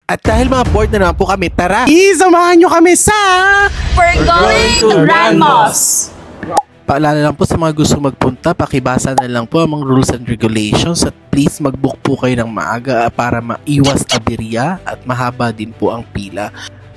At dahil mga board na naman po kami, tara! Isamahan nyo kami sa... We're going to Grand Mosque! Paalala lang po sa mga gusto magpunta, pakibasa na lang po ang mga rules and regulations at please mag-book po kayo ng maaga para maiwas aberya at mahaba din po ang pila.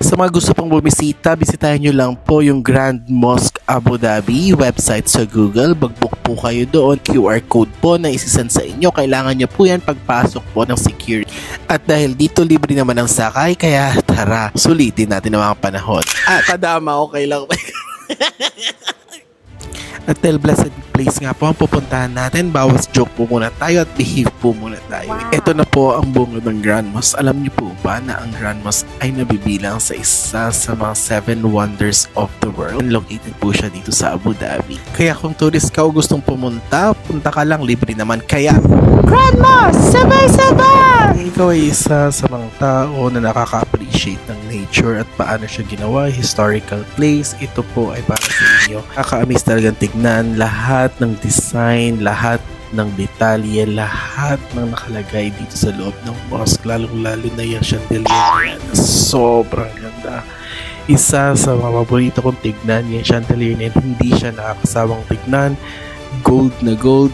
Sa mga gusto pong bumisita, bisitahin nyo lang po yung Grand Mosque Abu Dhabi website sa Google. Mag-book po kayo doon. QR code po na isisend sa inyo. Kailangan nyo po yan pagpasok po ng security. At dahil dito libre naman ang sakay, kaya tara, sulitin natin ang mga panahon. Kadama, okay lang. At dahil blessed place nga po ang pupuntahan natin, bawas joke po muna tayo at behave po muna tayo. Wow. Ito na po ang bungad ng Grand Mosque. Alam niyo po ba na ang Grand Mosque ay nabibilang sa isa sa mga 7 wonders of the world? Located po siya dito sa Abu Dhabi. Kaya kung tourist ka o gustong pumunta, punta ka lang, libre naman. Kaya Grand Mosque! Sabay-sabay! Ikaw ay isa sa mga tao na nakaka-appreciate ng nature at paano siya ginawa, historical place. Ito po ay para sa inyo. Kaka-amaze talagang tignan lahat ng design, lahat ng detalye, lahat ng nakalagay dito sa loob ng mosque, lalong-lalo na yung chandelier na yan. Sobrang ganda. Isa sa mga paborito kong tignan, yung chandelier na yan, hindi siya nakakasawang tignan. Gold na gold.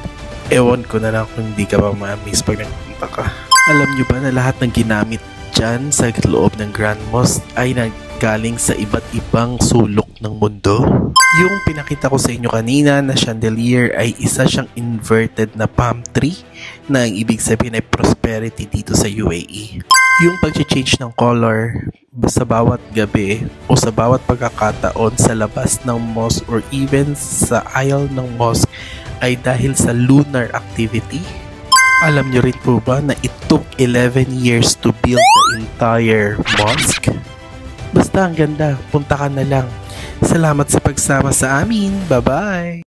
Ewan ko na lang kung hindi ka pa ma-amaze pag nagpunta ka. Alam nyo ba na lahat ng ginamit dyan sa loob ng Grand Mosque ay naggaling sa iba't ibang sulok ng mundo? Yung pinakita ko sa inyo kanina na chandelier ay isa siyang inverted na palm tree na ang ibig sabihin ay prosperity dito sa UAE. Yung pag-change ng color sa bawat gabi o sa bawat pagkakataon sa labas ng mosque or even sa aisle ng mosque ay dahil sa lunar activity. Alam nyo rin po ba na it took 11 years to build the entire mosque? Basta ang ganda, punta ka na lang. Salamat sa pagsama sa amin. Bye-bye!